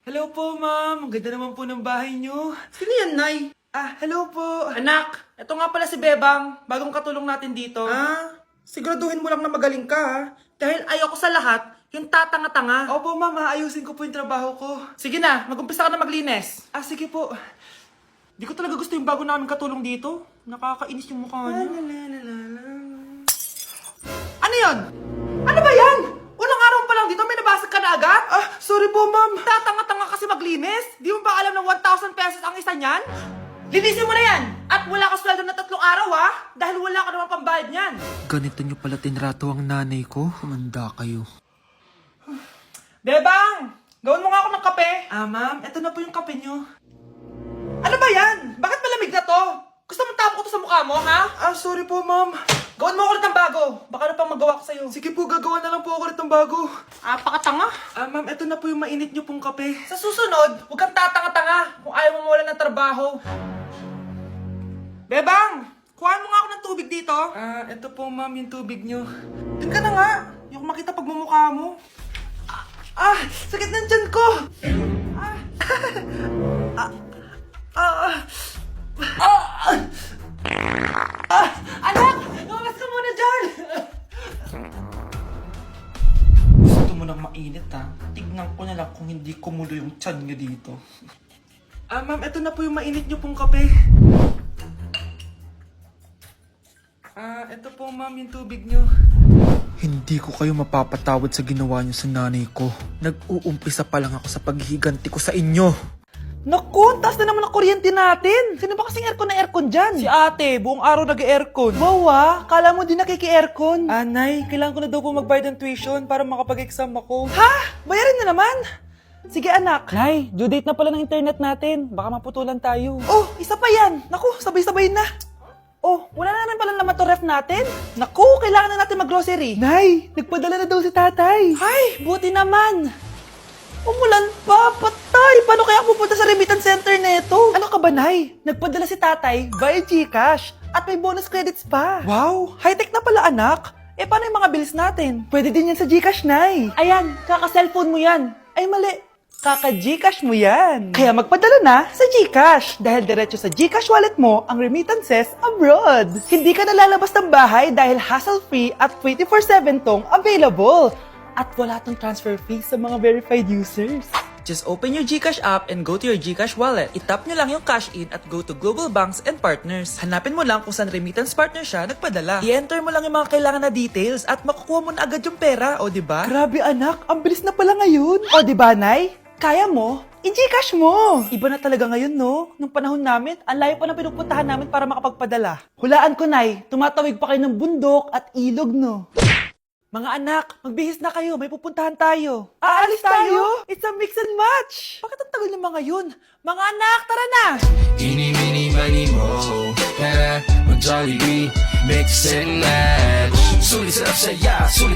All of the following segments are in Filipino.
Hello po, ma'am. Ang ganda naman po ng bahay niyo. Sino yan, Nay? Hello po. Anak, ito nga pala si Bebang, bagong katulong natin dito. Siguraduhin mo lang na magaling ka, ha? Dahil ayoko sa lahat, yung tatanga-tanga. Opo, ma'am. Aayusin ko po yung trabaho ko. Sige na, mag-umpisa ka na maglinis. Sige po. Di ko talaga gusto yung bago namin katulong dito. Nakakainis yung mukha niya. Ano yun? Ano ba yan? Unang araw pa lang dito, may nabasag ka na agad? Sorry po, ma'am. Tatanga-tanga kasi maglinis? Di mo ba alam ng 1,000 pesos ang isa niyan? Linisin mo na yan! At wala ka sweldo na 3 araw, ha? Dahil wala ka naman pambayad niyan. Ganito niyo pala tinrato ang nanay ko. Humanda kayo. Bebang! Gawin mo nga ako ng kape. Ma'am. Ito na po yung kape niyo. Ano ba yan? Bakit malamig na to? Gusto mo tapo ko to sa mukha mo, ha? Sorry po, ma'am. Gawin mo ulit ng bago. Baka ano pang magawa ko sa'yo. Sige po, gagawa na lang po ako ulit ng bago. Pakatanga. Ma'am, ito na po yung mainit niyo pong kape. Sa susunod, huwag kang tatanga-tanga kung ayaw mo mawala ng trabaho. Bebang! Kuhaan mo nga ako ng tubig dito. Ito po, ma'am, yung tubig niyo. Doon ka na nga. Yung makita pagmumukha mo. Sakit ng tiyan ko! Anak! Lumabas ka muna dyan! Gusto mo nang mainit, ha? Tignan ko na lang kung hindi kumulo yung tiyan niyo dito. Ma'am, ito na po yung mainit niyo pong kape. Ito po, ma'am, yung tubig niyo. Hindi ko kayo mapapatawad sa ginawa niyo sa nanay ko. Nag-uumpisa pa lang ako sa paghihiganti ko sa inyo. Naku, taas na naman ang kuryente natin. Sino ba kasing aircon na aircon dyan? Si ate, buong araw nag-aircon. Wow, kala mo di nakiki-aircon. Nay, kailangan ko na daw po magbayad ng tuition para makapag-exam ako. Ha? Bayarin na naman? Sige anak. Nay, due date na pala ng internet natin. Baka maputulan tayo. Oh, isa pa yan. Naku, sabay-sabay na. Oh, wala na naman pala naman to ref natin. Naku, kailangan na natin mag-grocery. Nay, nagpadala na daw si tatay. Ay, buti naman. Umulan pa, patay. Paano kaya pupunta sa remittance center nito? Ano ka ba, Nay? Nagpadala si tatay via GCash at may bonus credits pa. Wow, High-tech na pala, anak. Paano yung mga bills natin? pwede din yan sa GCash, Nay. Ayan, kaka-cellphone mo yan. Ay, mali. Kaka-GCash mo yan. Kaya magpadala na sa GCash dahil diretso sa GCash wallet mo ang remittances abroad. Hindi ka nalalabas ng bahay dahil hassle-free at 24/7 tong available. At wala tong transfer fee sa mga verified users. Just open your GCash app and go to your GCash wallet. Itap nyo lang yung cash in at go to global banks and partners. Hanapin mo lang kung saan remittance partner siya nagpadala. I-enter mo lang yung mga kailangan na details at makukuha mo na agad yung pera, o diba? Grabe anak, ang bilis na pala ngayon. O diba, Nay? Kaya mo? I-GCash mo! Iba na talaga ngayon, no? Nung panahon namin, ang layo pa ng pinupuntahan namin para makapagpadala. Hulaan ko, Nay, tumatawid pa kayo ng bundok at ilog, no? Mga anak, magbihis na kayo, may pupuntahan tayo. Aalis tayo? It's a mix and match! Bakit ang tagal ng mga yun? Mga anak, tara na! Eeny, meeny, miny, mo. Tara, mag-Jollibee, mix and match. Sulit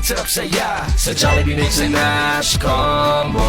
sarap saya. Sa Jollibee mix and match combo.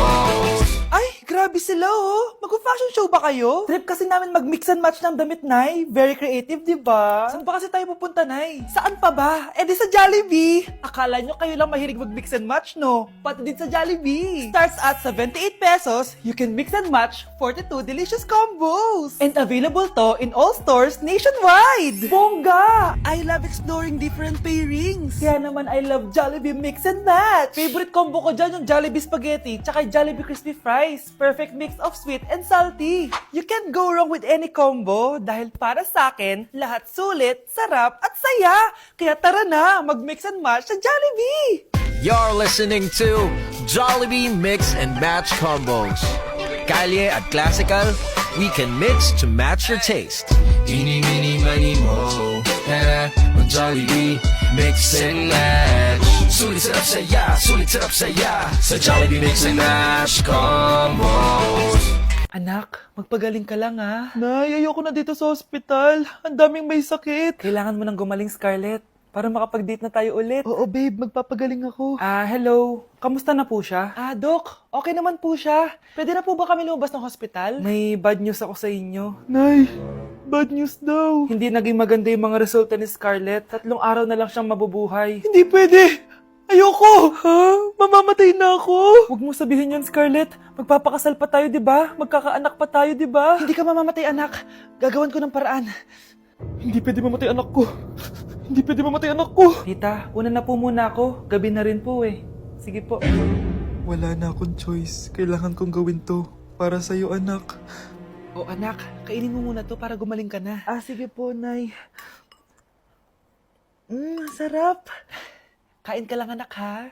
Ay, grabe sila oh. Mag-fashion show ba kayo? Trip kasi namin mag-mix and match ng damit, Nay. Very creative, di ba? Saan ba kasi tayo pupunta, Nay? Saan pa ba? Di sa Jollibee. Akala nyo kayo lang mahilig mag-mix and match, no? Pati din sa Jollibee. Starts at 78 pesos, you can mix and match 42 delicious combos. And available to in all stores nationwide. Bongga! I love exploring different pairings. Kaya naman I love Jollibee mix and match. Favorite combo ko dyan yung Jollibee spaghetti tsaka Jollibee crispy fries. Perfect mix of sweet and salty. You can't go wrong with any combo dahil para sa akin, lahat sulit, sarap at saya. Kaya tara na, mag-mix and match sa Jollibee! You're listening to Jollibee Mix and Match Combos. Kalye at classical, we can mix to match your taste. Eeny, meeny, miny, mo. Tara, mag-Jollibee, mix and match. Sulit sarap saya. Sa Jollibee Mix and Match Combos. Anak, magpagaling ka lang ha. Nay, ayoko na dito sa ospital. Ang daming may sakit. Kailangan mo nang gumaling, Scarlett, para makapag-date na tayo ulit. Oo, babe. Magpapagaling ako. Hello. Kamusta na po siya? Dok. Okay naman po siya. Pwede na po ba kami lumabas ng hospital? May bad news ako sa inyo. Nay, bad news daw. Hindi naging maganda yung mga resulta ni Scarlett. 3 araw na lang siyang mabubuhay. Hindi pwede. Ayoko! Ha? Mamamatay na ako! Huwag mo sabihin yan, Scarlett. Magpapakasal pa tayo, di ba? Magkakaanak pa tayo, di ba? Hindi ka mamamatay, anak. Gagawan ko ng paraan. Hindi pwede mamatay anak ko. Hindi pwede mamatay anak ko. Tita, una na po muna ako. Gabi na rin po eh. Sige po. Wala na akong choice. Kailangan kong gawin to. Para sa'yo, anak. O anak, kainin mo muna to para gumaling ka na. Ah, sige po, Nay. Sarap. Kain ka lang, anak, ha?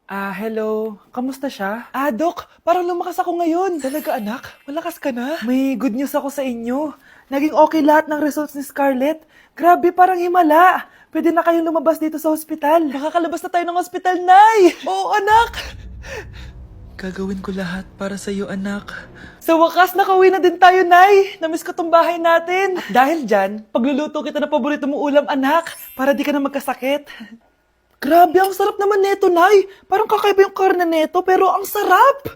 Ah, hello. Kamusta siya? Ah, Dok, parang lumakas ako ngayon. Talaga, anak? Malakas ka na? May good news ako sa inyo. Naging okay lahat ng results ni Scarlett. Grabe, parang himala. Pwede na kayong lumabas dito sa ospital. Makakalabas na tayo ng ospital, Nay! Oo, anak! Gagawin ko lahat para sa'yo, anak. Sa wakas, nakauwi na din tayo, Nay. Namiss ko tong bahay natin. At dahil dyan, pagluluto kita na paborito mong ulam, anak, para di ka na magkasakit. Grabe, ang sarap naman neto, Nay. Parang kakaiba yung karne neto, pero ang sarap.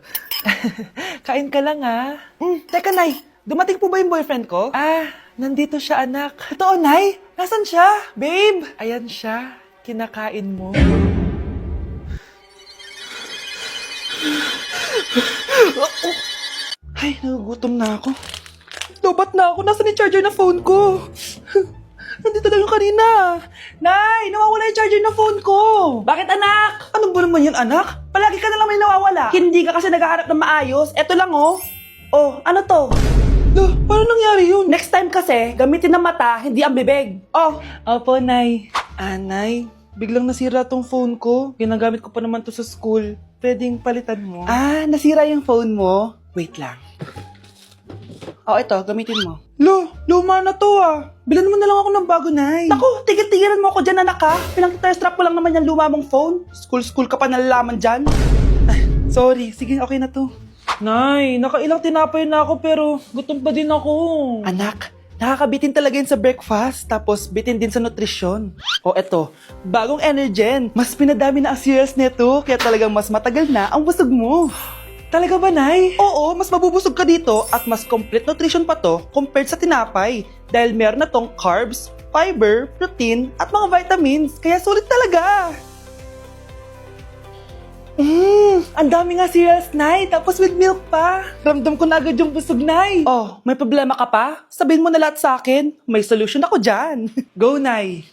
Kain ka lang, ha? Teka, Nay, dumating po ba yung boyfriend ko? Ah, nandito siya, anak. Totoo, Nay? Nasaan siya? Babe! Ayan siya. Kinakain mo. Ay, nagugutom na ako. Lobat na ako. Nasaan yung charger na phone ko? Nandito lang yung kanina. Nay, nawawala yung charger na phone ko. Bakit, anak? Ano ba naman yun, anak? Palagi ka na lang may nawawala. Hindi ka kasi naghahanap ng maayos. Eto lang, oh. Oh, ano to? Lo, paano nangyari yun? Next time kasi, gamitin ng mata, hindi ang bibig. Oh. Opo, Nay. Ah, Nay, biglang nasira tong phone ko. Ginagamit ko pa naman to sa school. Pwedeng palitan mo. Ah, nasira yung phone mo? Wait lang. Oh, ito, gamitin mo. Luma na to ah. Bilan mo na lang ako ng bago, Nay. Naku, tigil-tigilan mo ako dyan, anak ha. Pinang-test-strap ko lang naman yung luma mong phone. School ka pa nalalaman dyan. Ay, sorry, sige, okay na to. Nay, nakailang tinapay na ako pero gutom pa din ako. Anak, nakakabitin talaga yun sa breakfast, tapos bitin din sa nutrisyon. O eto, bagong Energen. Mas pinadami na ang cereals nito, kaya talagang mas matagal na ang busog mo. Talaga ba, Nay? Oo, mas mabubusog ka dito at mas complete nutrition pa to compared sa tinapay. Dahil meron na tong carbs, fiber, protein, at mga vitamins. Kaya sulit talaga. Ang dami nga cereals, Nay. Tapos with milk pa. Ramdam ko na agad yung busog, Nay. Oh, may problema ka pa? Sabihin mo na lahat sa akin. May solution ako dyan. Go, Nay.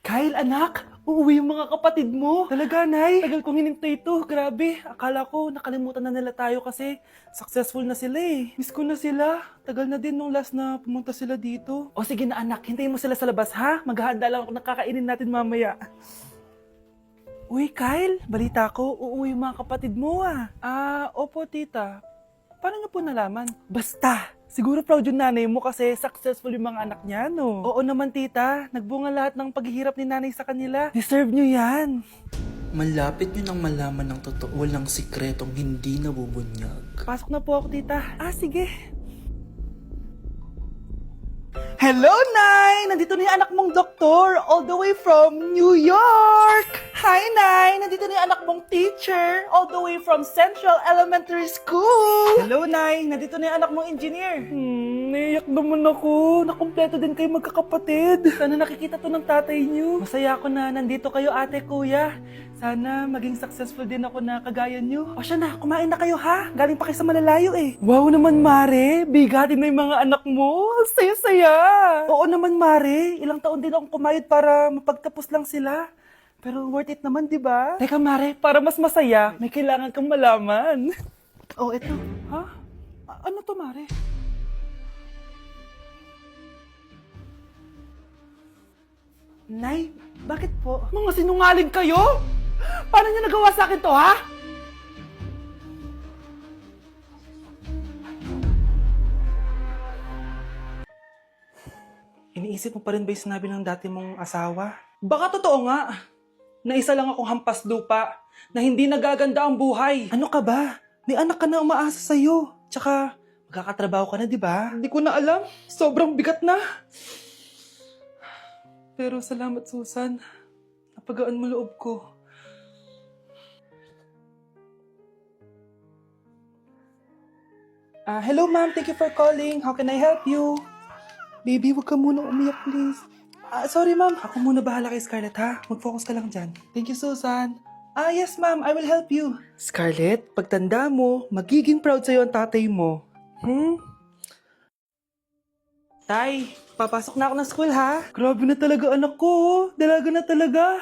Kyle, anak. Uuwi yung mga kapatid mo. Talaga, Nay. Tagal kong hinintay ito. Grabe. Akala ko nakalimutan na nila tayo kasi successful na sila eh. Miss ko na sila. Tagal na din nung last na pumunta sila dito. O sige na, anak. Hintayin mo sila sa labas, ha? Maghahanda lang ako ng kakainin natin mamaya. Uy, Kyle, balita ko, uuwi yung mga kapatid mo ah. Ah, opo tita. Paano niyo po nalaman? Basta, siguro proud yung nanay mo kasi successful yung mga anak niya, no? Oo naman tita, nagbunga lahat ng paghihirap ni nanay sa kanila. Deserve niyo yan. Malapit nyo nang malaman ng totoo, walang sikretong hindi nabubunyag. Pasok na po ako tita. Ah, sige. Hello, Nay! Nandito na yung anak mong doktor, all the way from New York! Hi, Nay! Nandito na yung anak mong teacher, all the way from Central Elementary School! Hello, Nay! Nandito na yung anak mong engineer. Naiyak naman ako. Nakumpleto din kayo magkakapatid. Sana nakikita to ng tatay niyo. Masaya ako na nandito kayo, ate, kuya. Sana maging successful din ako na kagaya niyo. O siya na, kumain na kayo ha. Galing pa kayo sa malalayo eh. Wow naman, Mare. Bigatin na yung mga anak mo. Saya-saya. Oo naman, Mare. Ilang taon din akong kumayod para mapagtapos lang sila. Pero worth it naman, di ba? Teka, Mare, para mas masaya, may kailangan kang malaman. Oh, eto. Ha? Ano to, Mare? Nay, bakit po? Mga sinungaling kayo? Paano niyo nagawa sa akin to, ha? Iniisip mo pa rin ba yung sinabi ng dati mong asawa? Baka totoo nga. Na isa lang akong hampas lupa. Na hindi nagaganda ang buhay. Ano ka ba? May anak ka na umaasa sa'yo. Tsaka, magkakatrabaho ka na, di ba? Hindi ko na alam. Sobrang bigat na. Pero salamat, Susan. Napagaan mo loob ko. Hello, ma'am. Thank you for calling. How can I help you? Baby, wag ka muna umiyak, please. Sorry, ma'am. Ako muna bahala kay Scarlett, ha? Mag-focus ka lang dyan. Thank you, Susan. Ah, yes ma'am, I will help you. Scarlett, pagtanda mo, magiging proud sa'yo ang tatay mo. Tay, papasok na ako ng school ha. Grabe na talaga anak ko, oh. Dalaga na talaga.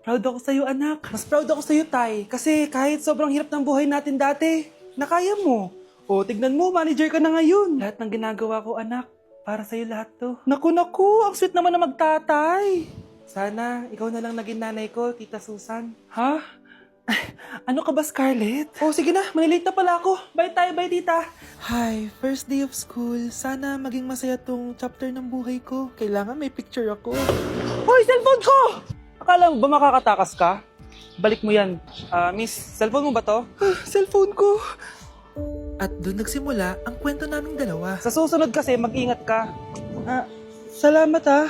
Proud ako sa'yo anak. Mas proud ako sa'yo tay, kasi kahit sobrang hirap ng buhay natin dati, nakaya mo. O, tignan mo, manager ka na ngayon. Lahat ng ginagawa ko anak, para sa'yo lahat to. Naku, ang sweet naman na magtatay. Sana, ikaw na lang naging nanay ko, Tita Susan. Ha? Ano ka ba, Scarlett? Oh, sige na, malilate na pala ako. Bye tayo, bye tita. Hi, first day of school. Sana maging masaya tong chapter ng buhay ko. Kailangan may picture ako. Hoy, cellphone ko! Akala mo ba makakatakas ka? Balik mo yan. Miss, cellphone mo ba to? Cellphone ko. At doon nagsimula ang kwento naming dalawa. Sa susunod kasi, mag-ingat ka. Salamat ha.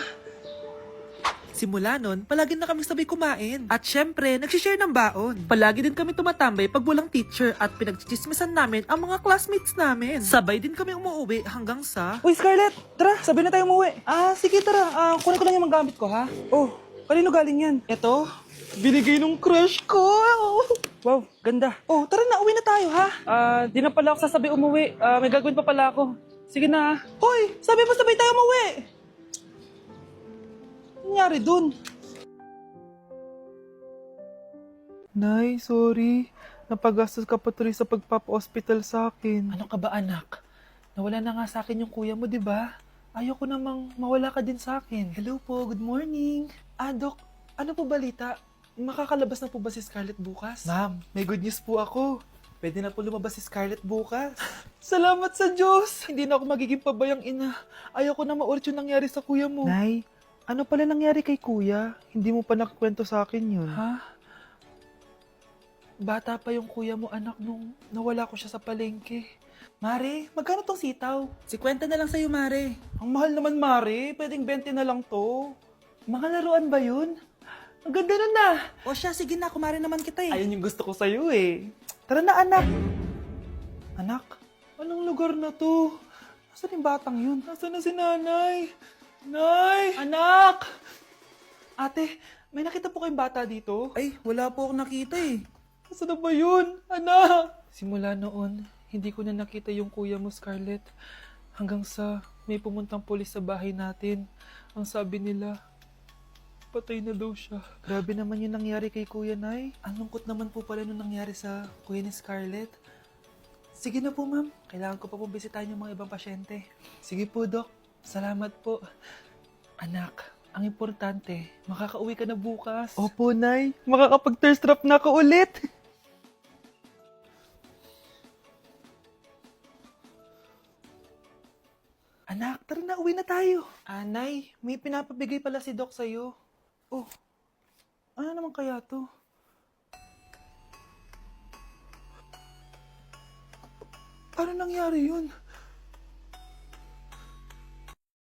Simula nun, palagi na kami sabay kumain. At syempre, nagsishare ng baon. Palagi din kami tumatambay pag walang teacher at pinagchichismisan namin ang mga classmates namin. Sabay din kami umuwi hanggang sa... Uy, Scarlett! Tara, sabay na tayo umuwi. Sige, tara. Kunin ko lang yung mga gamit ko, ha? Oh, kanino galing yan? Ito, binigay nung crush ko. Wow, ganda. Oh, tara na, uwi na tayo, ha? Di na pala ako sasabi umuwi. May gagawin pa pala ako. Sige na, ha? Hoy, sabi mo sabay tayo umuwi. Ano nangyari dun? Nay, sorry. Napagastos ka pa tuloy sa pagpapa-hospital sa akin. Ano ka ba anak? Nawala na nga sa akin yung kuya mo, di ba? Ayoko namang mawala ka din sa akin. Hello po, good morning. Dok, ano po balita? Makakalabas na po ba si Scarlett bukas? Ma'am, may good news po ako. Pwede na po lumabas si Scarlett bukas. Salamat sa Diyos! Hindi na ako magiging pabayang ina. Ayoko na maulit yung nangyari sa kuya mo. Nay, ano pala nangyari kay kuya? Hindi mo pa nakakwento sa akin yun. Ha? Bata pa yung kuya mo anak nung nawala ko siya sa palengke. Mare, magkano tong sitaw? 50 na lang sa'yo, Mare. Ang mahal naman, Mare. Pwedeng 20 na lang to. Mga laruan ba yun? Ang ganda nun na. O siya, sige na, kumare naman kita eh. Ayun yung gusto ko sa'yo eh. Tara na, anak. Anak, anong lugar na to? Nasaan yung batang yun? Nasaan na si nanay? Nay! Anak! Ate, may nakita po kayong bata dito? Ay, wala po akong nakita eh. Nasaan na ba yun? Anak! Simula noon, hindi ko na nakita yung kuya mo, Scarlett. Hanggang sa may pumuntang pulis sa bahay natin. Ang sabi nila, patay na daw siya. Grabe naman yung nangyari kay Kuya Nay. Ang lungkot naman po pala nung nangyari sa kuya ni Scarlett. Sige na po, ma'am. Kailangan ko pa po bisitahin yung mga ibang pasyente. Sige po, Dok. Salamat po. Anak, ang importante, makakauwi ka na bukas. Opo, Nay. Makakapag-thirst trap na ako ulit. Anak, tara na, uwi na tayo. Nay, may pinapabigay pala si Doc sa'yo. Oh, ano naman kaya to? Paano nangyari yun?